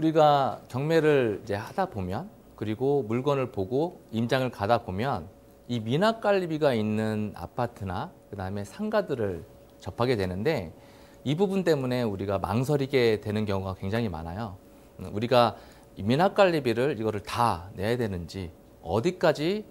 우리가 경매를 이제 하다 보면 그리고 물건을 보고 임장을 가다 보면 이 미납관리비가 있는 아파트나 그다음에 상가들을 접하게 되는데 이 부분 때문에 우리가 망설이게 되는 경우가 굉장히 많아요. 우리가 미납관리비를 이거를 다 내야 되는지 어디까지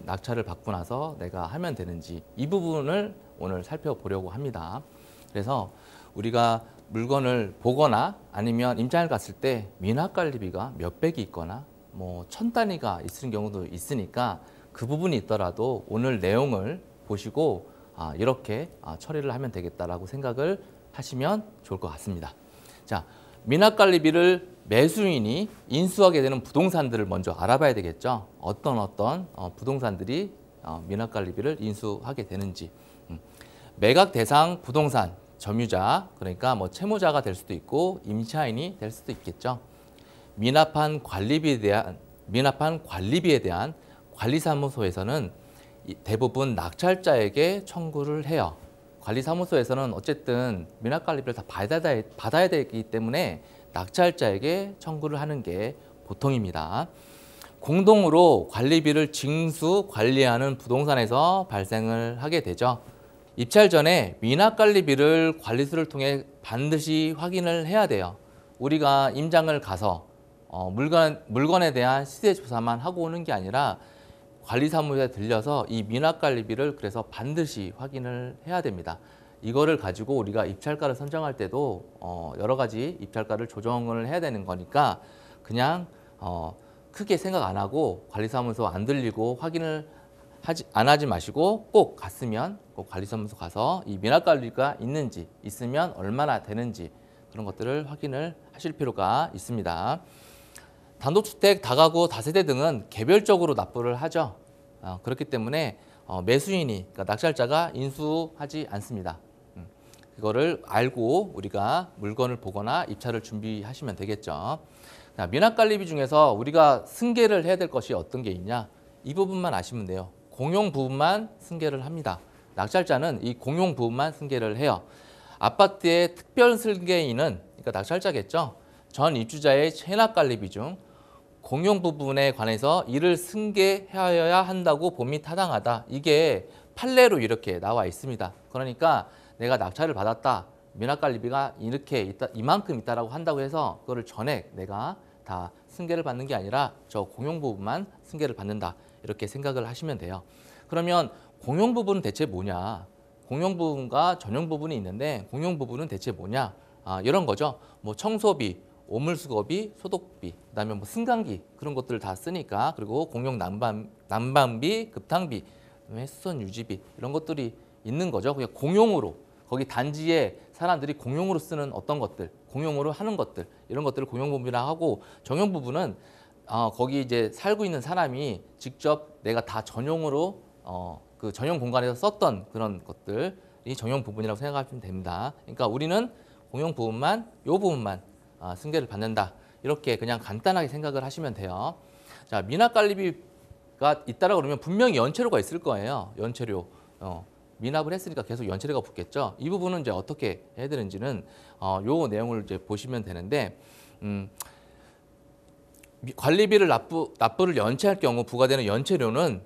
낙찰을 받고 나서 내가 하면 되는지 이 부분을 오늘 살펴보려고 합니다. 그래서 우리가 물건을 보거나 아니면 임장을 갔을 때 미납관리비가 몇백이 있거나 뭐 1000단위가 있는 경우도 있으니까 그 부분이 있더라도 오늘 내용을 보시고 이렇게 처리를 하면 되겠다라고 생각을 하시면 좋을 것 같습니다. 자, 미납관리비를 매수인이 인수하게 되는 부동산들을 먼저 알아봐야 되겠죠. 어떤 부동산들이 미납관리비를 인수하게 되는지. 매각 대상 부동산 점유자, 그러니까 뭐 채무자가 될 수도 있고 임차인이 될 수도 있겠죠. 미납한 관리비에 대한 관리사무소에서는 대부분 낙찰자에게 청구를 해요. 관리사무소에서는 어쨌든 미납관리비를 다 받아야 되기 때문에 낙찰자에게 청구를 하는 게 보통입니다. 공동으로 관리비를 징수 관리하는 부동산에서 발생을 하게 되죠. 입찰 전에 미납관리비를 관리소를 통해 반드시 확인을 해야 돼요. 우리가 임장을 가서 물건에 대한 시세 조사만 하고 오는 게 아니라 관리사무소에 들려서 이 미납관리비를 그래서 반드시 확인을 해야 됩니다. 이거를 가지고 우리가 입찰가를 선정할 때도 여러 가지 입찰가를 조정을 해야 되는 거니까 그냥 크게 생각 안 하고 관리사무소 안 들리고 확인을 안 하지 마시고 꼭 갔으면 꼭 관리사무소 가서 이 미납관리비가 있는지 있으면 얼마나 되는지 그런 것들을 확인을 하실 필요가 있습니다. 단독주택, 다가구, 다세대 등은 개별적으로 납부를 하죠. 그렇기 때문에 매수인이 그러니까 낙찰자가 인수하지 않습니다. 그거를 알고 우리가 물건을 보거나 입찰을 준비하시면 되겠죠. 미납관리비 중에서 우리가 승계를 해야 될 것이 어떤 게 있냐? 이 부분만 아시면 돼요. 공용 부분만 승계를 합니다. 낙찰자는 이 공용 부분만 승계를 해요. 아파트의 특별 승계인은 그러니까 낙찰자겠죠. 전 입주자의 체납관리비 중 공용 부분에 관해서 이를 승계하여야 한다고 봄이 타당하다. 이게 판례로 이렇게 나와 있습니다. 그러니까 내가 낙찰을 받았다. 미납관리비가 이렇게 있다, 이만큼 있다라고 한다고 해서 그거를 전액 내가 다 승계를 받는 게 아니라 저 공용 부분만 승계를 받는다. 이렇게 생각을 하시면 돼요. 그러면 공용 부분은 대체 뭐냐? 공용 부분과 전용 부분이 있는데 공용 부분은 대체 뭐냐? 이런 거죠. 뭐 청소비, 오물수거비, 소독비, 그다음에 뭐 승강기 그런 것들을 다 쓰니까 그리고 공용 난방비, 급탕비, 수선 유지비 이런 것들이 있는 거죠. 그냥 공용으로 거기 단지에 사람들이 공용으로 쓰는 어떤 것들, 공용으로 하는 것들 이런 것들을 공용 부분이라 하고 전용 부분은 거기 이제 살고 있는 사람이 직접 내가 다 전용으로 그 전용 공간에서 썼던 그런 것들이 전용 부분이라고 생각하시면 됩니다. 그러니까 우리는 공용 부분만 요 부분만 승계를 받는다. 이렇게 그냥 간단하게 생각을 하시면 돼요. 자, 미납관리비가 있다라고 그러면 분명히 연체료가 있을 거예요. 연체료. 미납을 했으니까 계속 연체료가 붙겠죠. 이 부분은 이제 어떻게 해야 되는지는 요 내용을 이제 보시면 되는데 관리비를 납부를 연체할 경우 부과되는 연체료는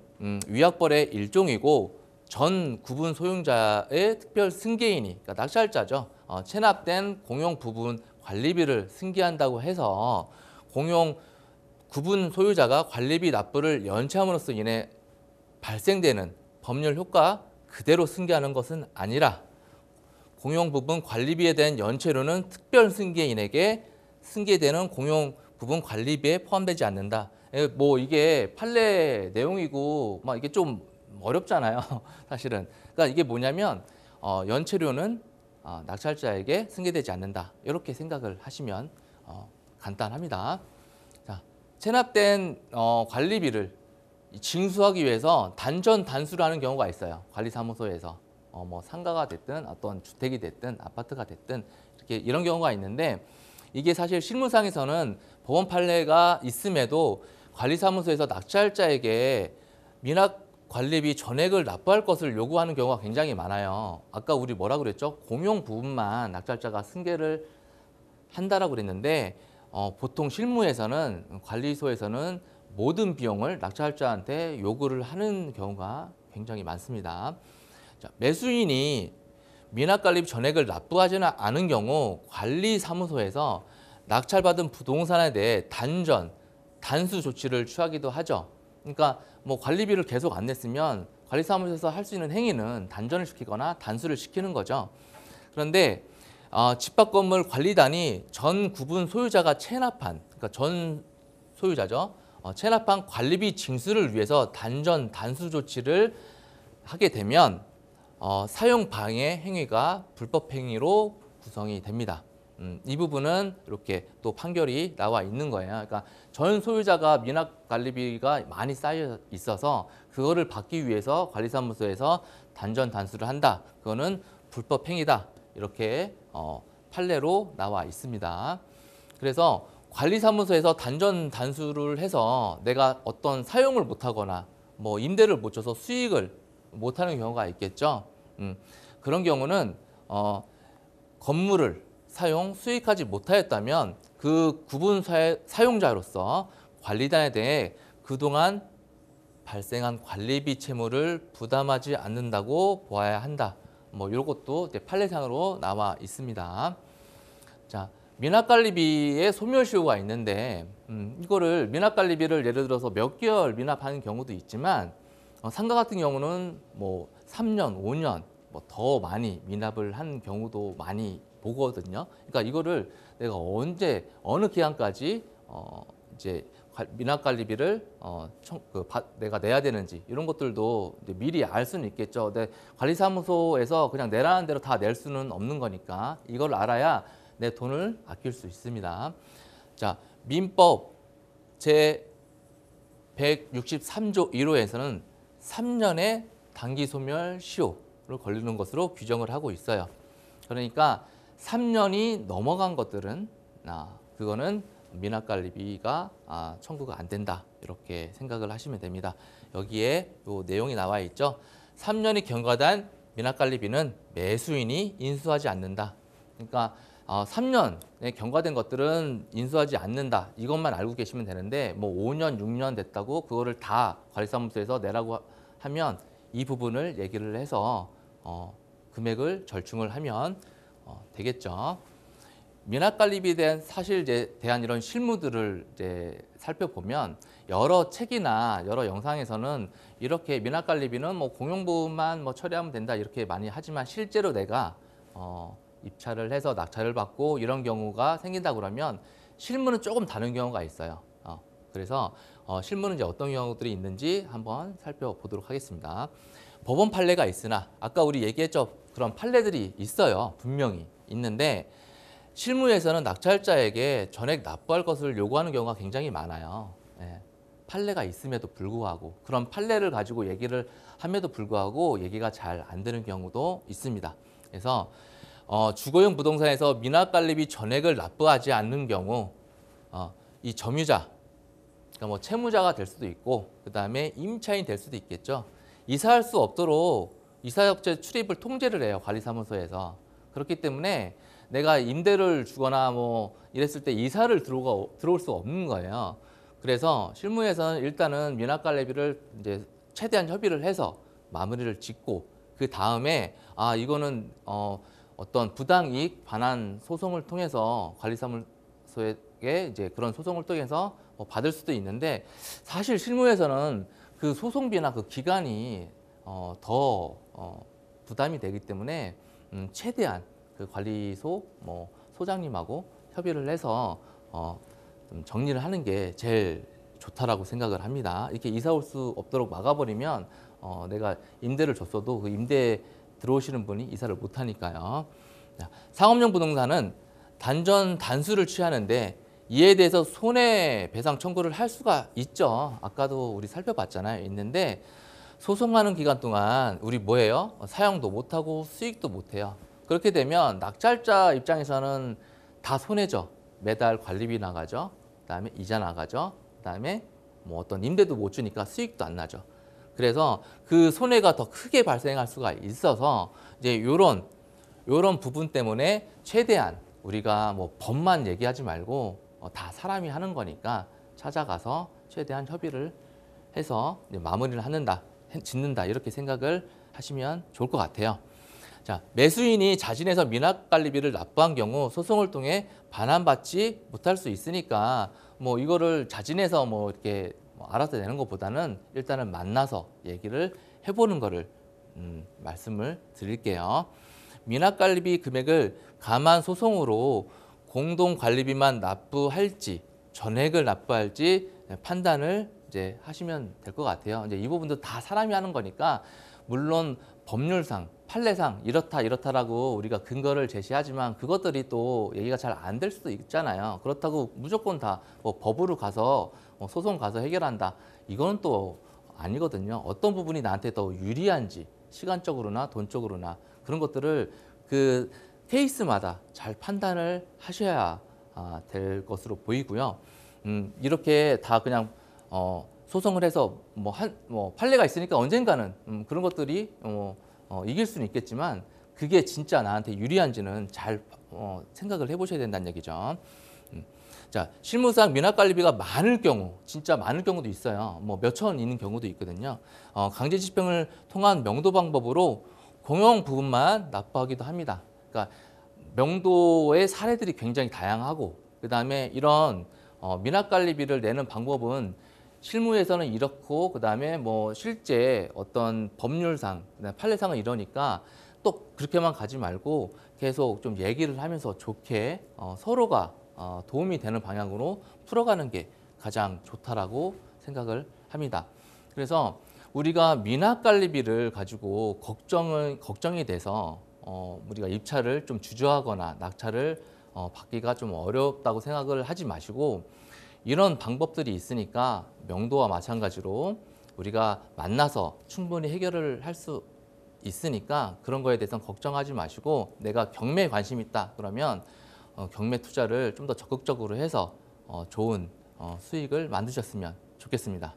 위약벌의 일종이고 전 구분 소유자의 특별 승계인이 그러니까 낙찰자죠. 체납된 공용 부분 관리비를 승계한다고 해서 공용 구분 소유자가 관리비 납부를 연체함으로써 인해 발생되는 법률 효과 그대로 승계하는 것은 아니라 공용 부분 관리비에 대한 연체료는 특별 승계인에게 승계되는 공용 부분 관리비에 포함되지 않는다. 뭐 이게 판례 내용이고 막 이게 좀 어렵잖아요. 사실은. 그러니까 이게 뭐냐면 연체료는 낙찰자에게 승계되지 않는다. 이렇게 생각을 하시면 간단합니다. 자, 체납된 관리비를 징수하기 위해서 단전 단수를 하는 경우가 있어요. 관리사무소에서 뭐 상가가 됐든 어떤 주택이 됐든 아파트가 됐든 이렇게 이런 경우가 있는데 이게 사실 실무상에서는 법원 판례가 있음에도 관리사무소에서 낙찰자에게 미납관리비 전액을 납부할 것을 요구하는 경우가 굉장히 많아요. 아까 우리 뭐라 그랬죠? 공용 부분만 낙찰자가 승계를 한다라고 그랬는데 보통 실무에서는 관리소에서는 모든 비용을 낙찰자한테 요구를 하는 경우가 굉장히 많습니다. 자, 매수인이 미납관리비 전액을 납부하지는 않은 경우 관리사무소에서 낙찰받은 부동산에 대해 단수 조치를 취하기도 하죠. 그러니까 뭐 관리비를 계속 안 냈으면 관리사무소에서 할 수 있는 행위는 단전을 시키거나 단수를 시키는 거죠. 그런데 집합 건물 관리단이 전 구분 소유자가 체납한, 그러니까 전 소유자죠. 체납한 관리비 징수를 위해서 단수 조치를 하게 되면 사용 방해 행위가 불법 행위로 구성이 됩니다. 이 부분은 이렇게 또 판결이 나와 있는 거예요. 그러니까 전 소유자가 미납 관리비가 많이 쌓여 있어서 그거를 받기 위해서 관리사무소에서 단수를 한다. 그거는 불법 행위다. 이렇게 판례로 나와 있습니다. 그래서 관리사무소에서 단수를 해서 내가 어떤 사용을 못하거나 뭐 임대를 못 줘서 수익을 못하는 경우가 있겠죠. 그런 경우는 건물을 수익하지 못하였다면 그 구분 사용자로서 관리단에 대해 그동안 발생한 관리비 채무를 부담하지 않는다고 보아야 한다. 뭐 이런 것도 이제 판례상으로 나와 있습니다. 자, 미납관리비의 소멸시효가 있는데 이거를 미납관리비를 예를 들어서 몇 개월 미납하는 경우도 있지만 상가 같은 경우는 뭐 3년, 5년 뭐 더 많이 미납을 한 경우도 많이 보거든요. 그러니까 이거를 내가 언제 어느 기간까지 이제 미납관리비를 내가 내야 되는지 이런 것들도 이제 미리 알 수는 있겠죠. 근데 관리사무소에서 그냥 내라는 대로 다 낼 수는 없는 거니까 이걸 알아야 내 돈을 아낄 수 있습니다. 자, 민법 제 163조 1호에서는 3년의 단기 소멸 시효를 걸리는 것으로 규정을 하고 있어요. 그러니까 3년이 넘어간 것들은 그거는 미납관리비가 청구가 안 된다. 이렇게 생각을 하시면 됩니다. 여기에 요 내용이 나와 있죠. 3년이 경과된 미납관리비는 매수인이 인수하지 않는다. 그러니까 3년에 경과된 것들은 인수하지 않는다. 이것만 알고 계시면 되는데 뭐 5년, 6년 됐다고 그거를 다 관리사무소에서 내라고 하면 이 부분을 얘기를 해서 금액을 절충을 하면 되겠죠. 미납관리비에 대한 대한 이런 실무들을 이제 살펴보면 여러 책이나 여러 영상에서는 이렇게 미납관리비는 뭐 공용부만 뭐 처리하면 된다 이렇게 많이 하지만 실제로 내가 입찰을 해서 낙찰을 받고 이런 경우가 생긴다 그러면 실무는 조금 다른 경우가 있어요. 그래서 실무는 이제 어떤 경우들이 있는지 한번 살펴보도록 하겠습니다. 법원 판례가 있으나 아까 우리 얘기했죠. 그런 판례들이 있어요. 분명히 있는데 실무에서는 낙찰자에게 전액 납부할 것을 요구하는 경우가 굉장히 많아요. 판례가 있음에도 불구하고 그런 판례를 가지고 얘기를 함에도 불구하고 얘기가 잘 안 되는 경우도 있습니다. 그래서 주거용 부동산에서 미납관리비 전액을 납부하지 않는 경우 이 점유자, 그러니까 뭐 채무자가 될 수도 있고 그 다음에 임차인 될 수도 있겠죠. 이사할 수 없도록 이사업체 출입을 통제를 해요. 관리사무소에서. 그렇기 때문에 내가 임대를 주거나 뭐 이랬을 때 이사를 들어올 수 없는 거예요. 그래서 실무에서는 일단은 미납관리비를 이제 최대한 협의를 해서 마무리를 짓고 그 다음에 이거는 어떤 부당이익 반환 소송을 통해서 관리사무소에게 이제 그런 소송을 통해서 받을 수도 있는데 사실 실무에서는 그 소송비나 그 기간이 더 부담이 되기 때문에 최대한 그 관리소 소장님하고 협의를 해서 좀 정리를 하는 게 제일 좋다라고 생각을 합니다. 이렇게 이사 올 수 없도록 막아버리면 내가 임대를 줬어도 그 임대 들어오시는 분이 이사를 못 하니까요. 상업용 부동산은 단수를 취하는데 이에 대해서 손해배상 청구를 할 수가 있죠. 아까도 우리 살펴봤잖아요. 있는데 소송하는 기간 동안 우리 뭐예요? 사용도 못하고 수익도 못해요. 그렇게 되면 낙찰자 입장에서는 다 손해죠. 매달 관리비 나가죠. 그다음에 이자 나가죠. 그다음에 뭐 어떤 임대도 못 주니까 수익도 안 나죠. 그래서 그 손해가 더 크게 발생할 수가 있어서 이제 요런 부분 때문에 최대한 우리가 뭐 법만 얘기하지 말고 다 사람이 하는 거니까 찾아가서 최대한 협의를 해서 이제 마무리를 짓는다 이렇게 생각을 하시면 좋을 것 같아요. 자, 매수인이 자진해서 미납관리비를 납부한 경우 소송을 통해 반환받지 못할 수 있으니까 뭐 이거를 자진해서 뭐 이렇게 알아서 내는 것보다는 일단은 만나서 얘기를 해보는 거를 말씀을 드릴게요. 미납관리비 금액을 가만 소송으로 공동관리비만 납부할지 전액을 납부할지 판단을 이제 하시면 될 것 같아요. 이제 이 부분도 다 사람이 하는 거니까 물론 법률상 판례상 이렇다라고 우리가 근거를 제시하지만 그것들이 또 얘기가 잘 안 될 수도 있잖아요. 그렇다고 무조건 다 뭐 법으로 가서 소송 가서 해결한다. 이거는 또 아니거든요. 어떤 부분이 나한테 더 유리한지 시간적으로나 돈적으로나 그런 것들을 그 케이스마다 잘 판단을 하셔야 될 것으로 보이고요. 이렇게 다 그냥 소송을 해서 뭐 판례가 있으니까 언젠가는 그런 것들이 이길 수는 있겠지만 그게 진짜 나한테 유리한지는 잘 생각을 해보셔야 된다는 얘기죠. 자, 실무상 미납관리비가 많을 경우, 진짜 많을 경우도 있어요. 뭐 몇천 원 있는 경우도 있거든요. 강제집행을 통한 명도 방법으로 공용 부분만 납부하기도 합니다. 그러니까 명도의 사례들이 굉장히 다양하고 그다음에 이런 미납관리비를 내는 방법은 실무에서는 이렇고 그다음에 뭐 실제 어떤 법률상, 판례상은 이러니까 또 그렇게만 가지 말고 계속 좀 얘기를 하면서 좋게 서로가 도움이 되는 방향으로 풀어가는 게 가장 좋다라고 생각을 합니다. 그래서 우리가 미납관리비를 가지고 걱정이 돼서 우리가 입찰을 좀 주저하거나 낙찰을 받기가 좀 어렵다고 생각을 하지 마시고 이런 방법들이 있으니까 명도와 마찬가지로 우리가 만나서 충분히 해결을 할 수 있으니까 그런 거에 대해서는 걱정하지 마시고 내가 경매에 관심 있다 그러면 경매 투자를 좀 더 적극적으로 해서 좋은 수익을 만드셨으면 좋겠습니다.